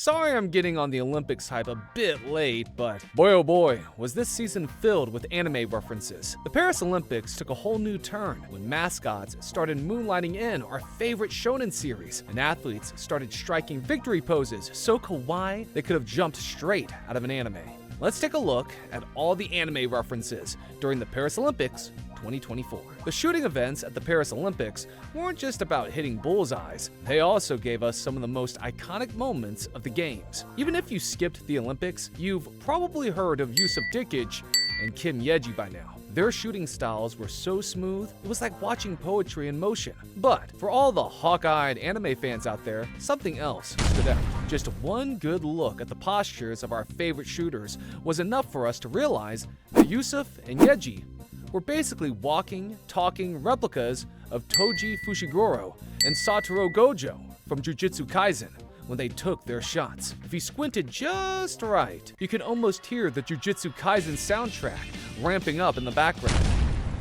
Sorry I'm getting on the Olympics hype a bit late, but boy oh boy, was this season filled with anime references. The Paris Olympics took a whole new turn when mascots started moonlighting in our favorite shonen series, and athletes started striking victory poses so kawaii they could have jumped straight out of an anime. Let's take a look at all the anime references during the Paris Olympics 2024. The shooting events at the Paris Olympics weren't just about hitting bullseyes, they also gave us some of the most iconic moments of the games. Even if you skipped the Olympics, you've probably heard of Yusuf and Kim Yeji by now. Their shooting styles were so smooth, it was like watching poetry in motion. But for all the hawk-eyed anime fans out there, something else stood out. Just one good look at the postures of our favorite shooters was enough for us to realize that Yusuf and Yeji were basically walking, talking replicas of Toji Fushiguro and Satoru Gojo from Jujutsu Kaisen when they took their shots. If you squinted just right, you could almost hear the Jujutsu Kaisen soundtrack ramping up in the background.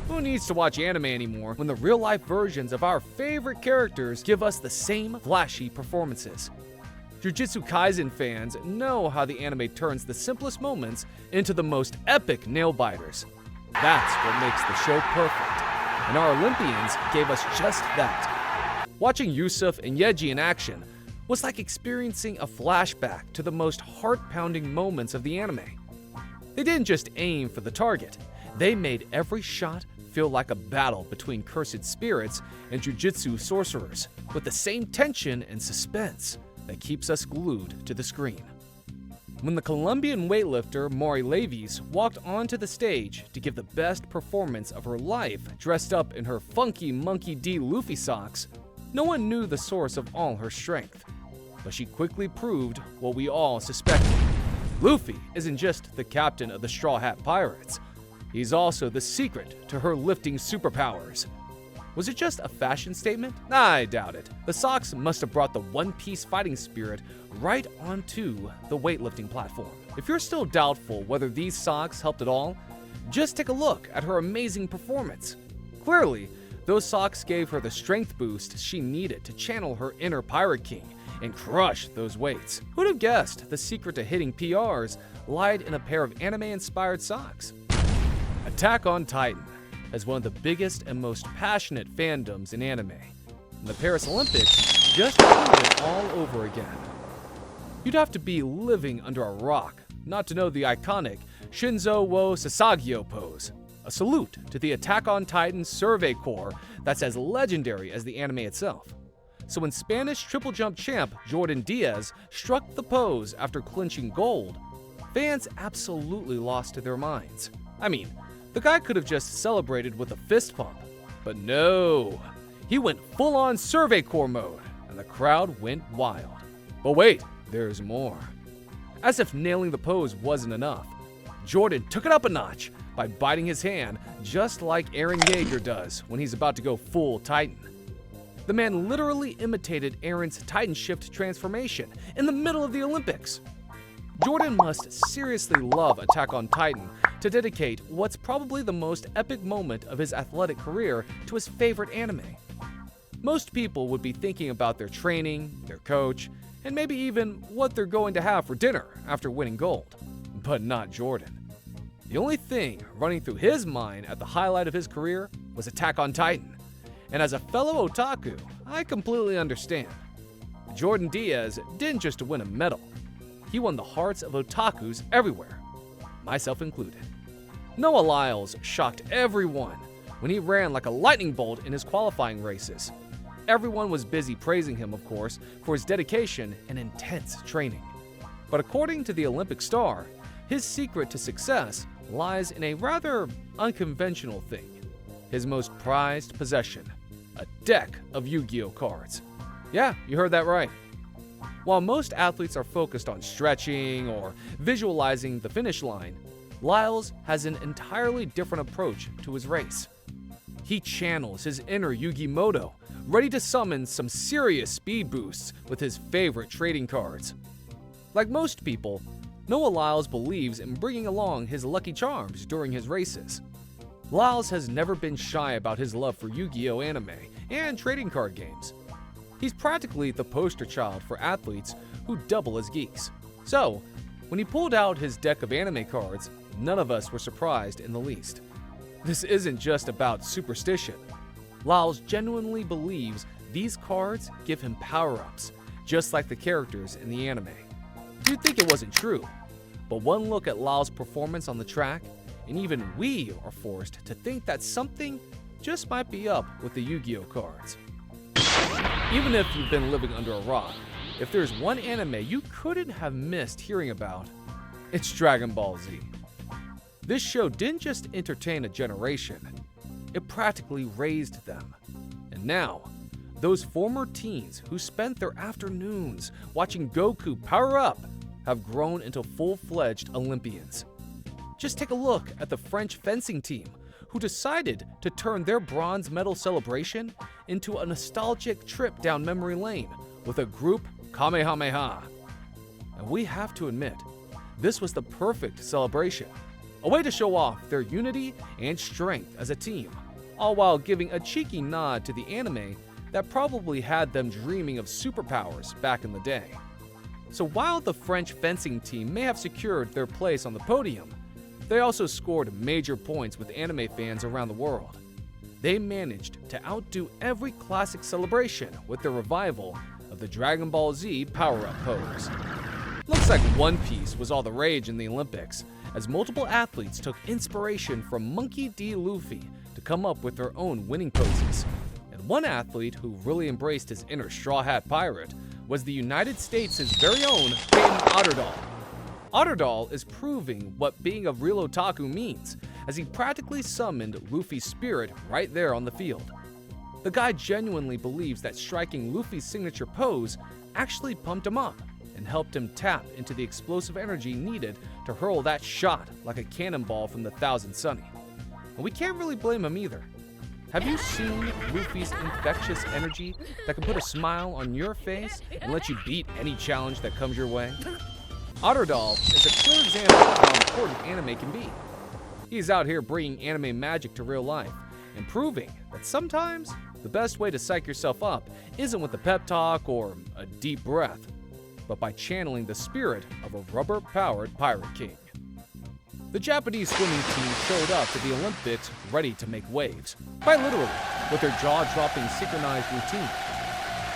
Who needs to watch anime anymore when the real-life versions of our favorite characters give us the same flashy performances? Jujutsu Kaisen fans know how the anime turns the simplest moments into the most epic nail-biters. That's what makes the show perfect, and our Olympians gave us just that. Watching Yusuf and Yeji in action was like experiencing a flashback to the most heart-pounding moments of the anime. They didn't just aim for the target, they made every shot feel like a battle between cursed spirits and jujutsu sorcerers, with the same tension and suspense that keeps us glued to the screen. When the Colombian weightlifter Mari Levis walked onto the stage to give the best performance of her life dressed up in her funky Monkey D. Luffy socks, no one knew the source of all her strength. But she quickly proved what we all suspected. Luffy isn't just the captain of the Straw Hat Pirates. He's also the secret to her lifting superpowers. Was it just a fashion statement? I doubt it. The socks must have brought the one-piece fighting spirit right onto the weightlifting platform. If you're still doubtful whether these socks helped at all, just take a look at her amazing performance. Clearly, those socks gave her the strength boost she needed to channel her inner Pirate King and crush those weights. Who'd have guessed the secret to hitting PRs lied in a pair of anime-inspired socks? Attack on Titan has one of the biggest and most passionate fandoms in anime, and the Paris Olympics just proved it all over again. You'd have to be living under a rock not to know the iconic Shinzo wo Sasagyo pose, a salute to the Attack on Titan Survey Corps that's as legendary as the anime itself. So when Spanish triple jump champ Jordan Diaz struck the pose after clinching gold, fans absolutely lost their minds. I mean, the guy could have just celebrated with a fist pump, but no, he went full-on Survey Corps mode, and the crowd went wild. But wait, there's more. As if nailing the pose wasn't enough, Jordan took it up a notch by biting his hand just like Eren Yeager does when he's about to go full Titan. The man literally imitated Eren's Titan Shift transformation in the middle of the Olympics. Jordan must seriously love Attack on Titan to dedicate what's probably the most epic moment of his athletic career to his favorite anime. Most people would be thinking about their training, their coach, and maybe even what they're going to have for dinner after winning gold. But not Jordan. The only thing running through his mind at the highlight of his career was Attack on Titan. And as a fellow otaku, I completely understand. Jordan Diaz didn't just win a medal. He won the hearts of otakus everywhere, myself included. Noah Lyles shocked everyone when he ran like a lightning bolt in his qualifying races. Everyone was busy praising him, of course, for his dedication and intense training. But according to the Olympic star, his secret to success lies in a rather unconventional thing. His most prized possession, a deck of Yu-Gi-Oh cards. Yeah, you heard that right. While most athletes are focused on stretching or visualizing the finish line, Lyles has an entirely different approach to his race. He channels his inner Yugi Moto, ready to summon some serious speed boosts with his favorite trading cards. Like most people, Noah Lyles believes in bringing along his lucky charms during his races. Lyles has never been shy about his love for Yu-Gi-Oh anime and trading card games. He's practically the poster child for athletes who double as geeks. So, when he pulled out his deck of anime cards, none of us were surprised in the least. This isn't just about superstition. Lyles genuinely believes these cards give him power-ups, just like the characters in the anime. You'd think it wasn't true, but one look at Lyles' performance on the track, and even we are forced to think that something just might be up with the Yu-Gi-Oh cards. Even if you've been living under a rock, if there's one anime you couldn't have missed hearing about, it's Dragon Ball Z. This show didn't just entertain a generation, it practically raised them. And now, those former teens who spent their afternoons watching Goku power up have grown into full-fledged Olympians. Just take a look at the French fencing team, who decided to turn their bronze medal celebration into a nostalgic trip down memory lane with a group Kamehameha. And we have to admit, this was the perfect celebration, a way to show off their unity and strength as a team, all while giving a cheeky nod to the anime that probably had them dreaming of superpowers back in the day. So while the French fencing team may have secured their place on the podium, they also scored major points with anime fans around the world. They managed to outdo every classic celebration with their revival of the Dragon Ball Z power-up pose. Looks like One Piece was all the rage in the Olympics, as multiple athletes took inspiration from Monkey D. Luffy to come up with their own winning poses. And one athlete who really embraced his inner Straw Hat Pirate was the United States' very own Peyton Otterdahl. Otterdahl is proving what being a real otaku means, as he practically summoned Luffy's spirit right there on the field. The guy genuinely believes that striking Luffy's signature pose actually pumped him up and helped him tap into the explosive energy needed to hurl that shot like a cannonball from the Thousand Sunny. And we can't really blame him either. Have you seen Luffy's infectious energy that can put a smile on your face and let you beat any challenge that comes your way? Otterdahl is a clear example of how important anime can be. He's out here bringing anime magic to real life and proving that sometimes the best way to psych yourself up isn't with a pep talk or a deep breath, but by channeling the spirit of a rubber-powered pirate king. The Japanese swimming team showed up to the Olympics ready to make waves, quite literally, with their jaw-dropping synchronized routine.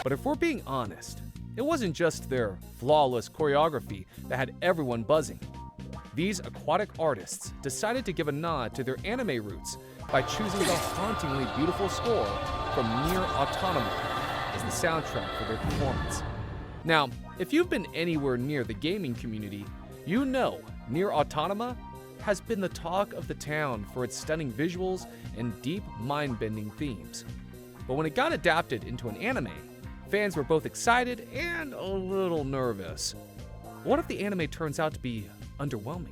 But if we're being honest, it wasn't just their flawless choreography that had everyone buzzing. These aquatic artists decided to give a nod to their anime roots by choosing the hauntingly beautiful score from Nier Automata as the soundtrack for their performance. Now, if you've been anywhere near the gaming community, you know Nier Automata has been the talk of the town for its stunning visuals and deep, mind-bending themes. But when it got adapted into an anime, fans were both excited and a little nervous. What if the anime turns out to be underwhelming?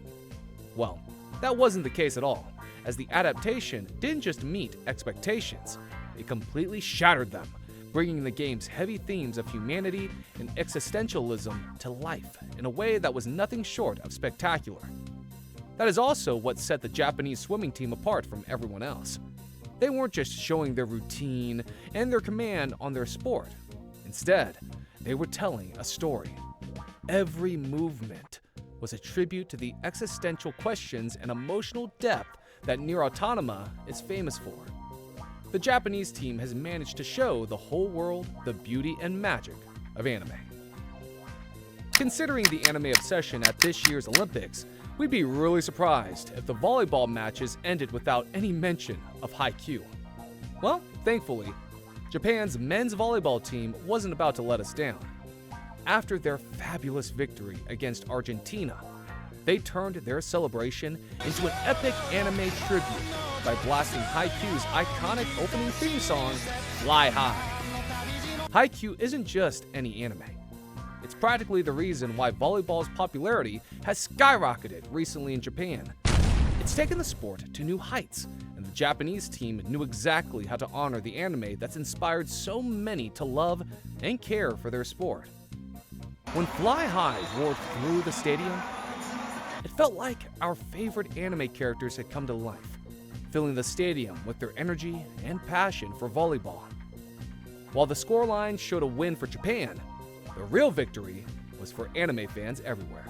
Well, that wasn't the case at all, as the adaptation didn't just meet expectations, it completely shattered them, bringing the game's heavy themes of humanity and existentialism to life in a way that was nothing short of spectacular. That is also what set the Japanese swimming team apart from everyone else. They weren't just showing their routine and their command on their sport. Instead, they were telling a story. Every movement was a tribute to the existential questions and emotional depth that Nier Automata is famous for. The Japanese team has managed to show the whole world the beauty and magic of anime. Considering the anime obsession at this year's Olympics, we'd be really surprised if the volleyball matches ended without any mention of Haikyuu. Well, thankfully, Japan's men's volleyball team wasn't about to let us down. After their fabulous victory against Argentina, they turned their celebration into an epic anime tribute by blasting Haikyuu's iconic opening theme song, Fly High. Haikyuu isn't just any anime. It's practically the reason why volleyball's popularity has skyrocketed recently in Japan. It's taken the sport to new heights, and the Japanese team knew exactly how to honor the anime that's inspired so many to love and care for their sport. When Fly High roared through the stadium, it felt like our favorite anime characters had come to life, filling the stadium with their energy and passion for volleyball. While the scoreline showed a win for Japan, the real victory was for anime fans everywhere.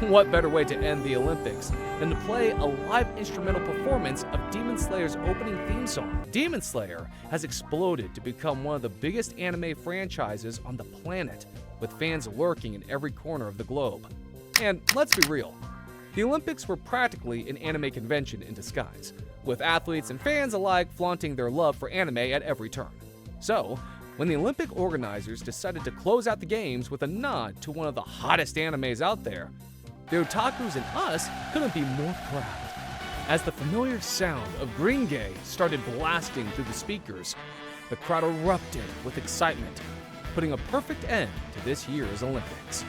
What better way to end the Olympics than to play a live instrumental performance of Demon Slayer's opening theme song? Demon Slayer has exploded to become one of the biggest anime franchises on the planet, with fans lurking in every corner of the globe. And let's be real, the Olympics were practically an anime convention in disguise, with athletes and fans alike flaunting their love for anime at every turn. So, when the Olympic organizers decided to close out the games with a nod to one of the hottest animes out there, the otakus and us couldn't be more proud. As the familiar sound of Green Gay started blasting through the speakers, the crowd erupted with excitement, putting a perfect end to this year's Olympics.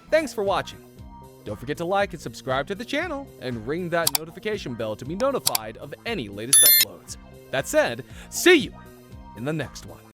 Thanks for watching. Don't forget to like and subscribe to the channel and ring that notification bell to be notified of any latest uploads. That said, see you in the next one.